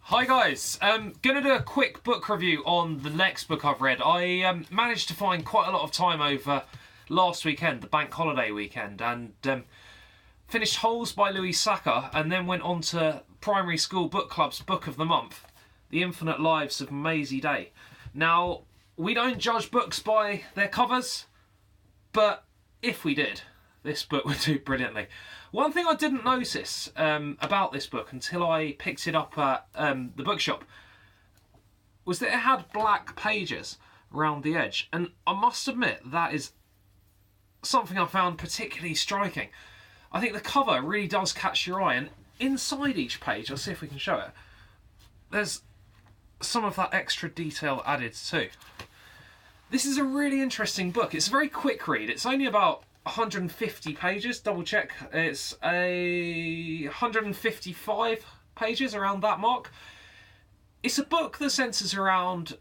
Hi guys, gonna do a quick book review on the next book I've read. I managed to find quite a lot of time over last weekend, the bank holiday weekend, and finished Holes by Louis Sachar, and then went on to Primary School Book Club's Book of the Month, The Infinite Lives of Maisie Day. Now, we don't judge books by their covers, but if we did, this book would do brilliantly. One thing I didn't notice about this book until I picked it up at the bookshop was that it had black pages around the edge, and I must admit that is something I found particularly striking. I think the cover really does catch your eye, and inside each page, I'll see if we can show it, there's some of that extra detail added too. This is a really interesting book. It's a very quick read. It's only about 150 pages, double check. It's 155 pages, around that mark. It's a book that centres around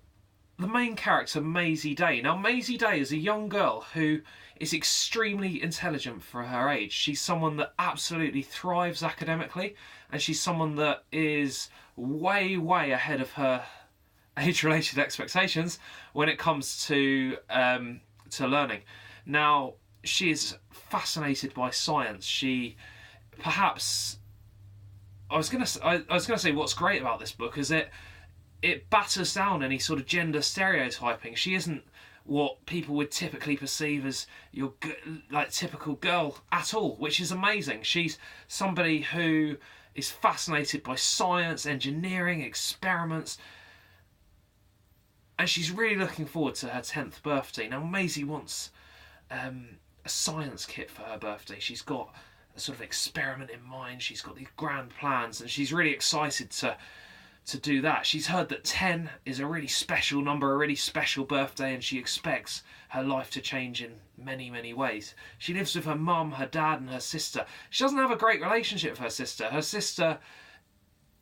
the main character, Maisie Day. Now, Maisie Day is a young girl who is extremely intelligent for her age. She's someone that absolutely thrives academically, and she's someone that is way, way ahead of her age-related expectations when it comes to learning. Now, she is fascinated by science. She perhaps... I was gonna say what's great about this book is it batters down any sort of gender stereotyping. She isn't what people would typically perceive as your typical girl at all, which is amazing. She's somebody who is fascinated by science, engineering, experiments, and she's really looking forward to her 10th birthday. Now, Maisie wants a science kit for her birthday. She's got a sort of experiment in mind. She's got these grand plans, and she's really excited to do that. She's heard that 10 is a really special number, a really special birthday, and she expects her life to change in many, many ways. She lives with her mum, her dad, and her sister. She doesn't have a great relationship with her sister. Her sister,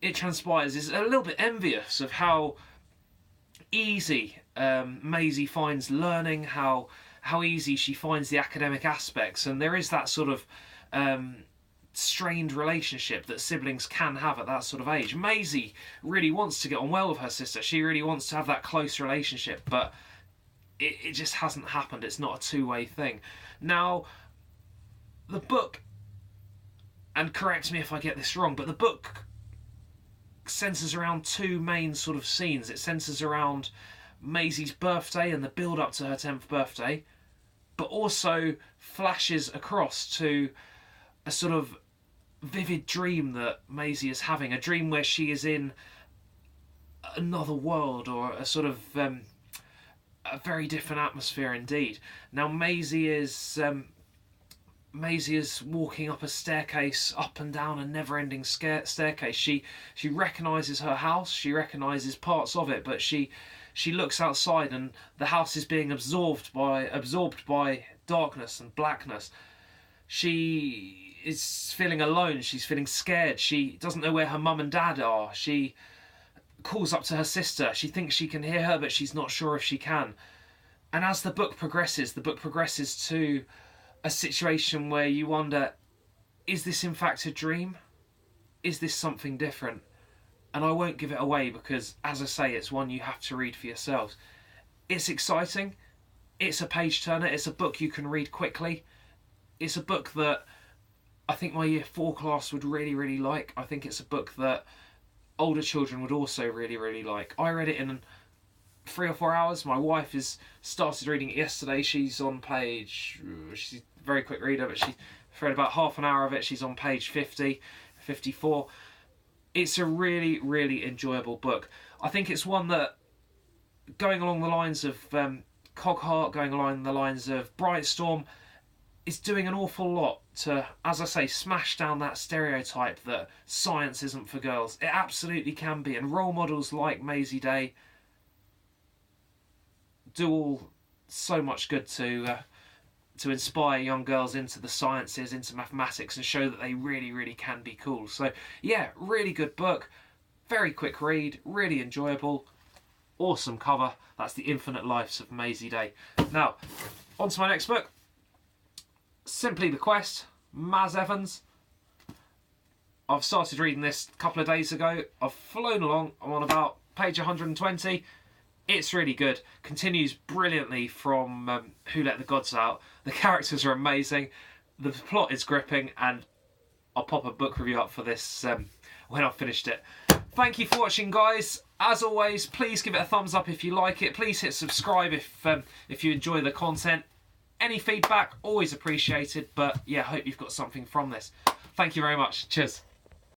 it transpires, is a little bit envious of how easy Maisie finds learning, how easy she finds the academic aspects, and there is that sort of strained relationship that siblings can have at that sort of age. Maisie really wants to get on well with her sister. She really wants to have that close relationship, but it just hasn't happened. It's not a two-way thing. Now, the book, and correct me if I get this wrong, but the book centres around two main sort of scenes. It centres around Maisie's birthday and the build-up to her 10th birthday, but also flashes across to a sort of vivid dream that Maisie is having, a dream where she is in another world, or a sort of a very different atmosphere indeed. Now, Maisie is walking up a staircase, up and down a never-ending staircase. She recognises her house, she recognises parts of it, but she looks outside and the house is being absorbed by darkness and blackness. She is feeling alone, she's feeling scared, she doesn't know where her mum and dad are. She calls up to her sister, she thinks she can hear her, but she's not sure if she can. And as the book progresses to a situation where you wonder, is this in fact a dream? Is this something different? And I won't give it away because, as I say, it's one you have to read for yourselves. It's exciting. It's a page turner. It's a book you can read quickly. It's a book that I think my Year 4 class would really, really like. I think it's a book that older children would also really, really like. I read it in 3 or 4 hours. My wife has started reading it yesterday. She's on page... She's a very quick reader, but she read about half an hour of it. She's on page 50, 54. It's a really, really enjoyable book. I think it's one that, going along the lines of Cogheart, going along the lines of Brightstorm, is doing an awful lot to, as I say, smash down that stereotype that science isn't for girls. It absolutely can be, and role models like Maisie Day do all so much good to inspire young girls into the sciences, into mathematics, and show that they really, really can be cool. So yeah, really good book, very quick read, really enjoyable, awesome cover. That's The Infinite Lives of Maisie Day. Now, on to my next book. Simply the Quest, Maz Evans. I've started reading this a couple of days ago. I've flown along. I'm on about page 120. It's really good. Continues brilliantly from Who Let the Gods Out. The characters are amazing. The plot is gripping, and I'll pop a book review up for this when I've finished it. Thank you for watching, guys. As always, please give it a thumbs up if you like it. Please hit subscribe if you enjoy the content. Any feedback, always appreciated. But yeah, I hope you've got something from this. Thank you very much. Cheers.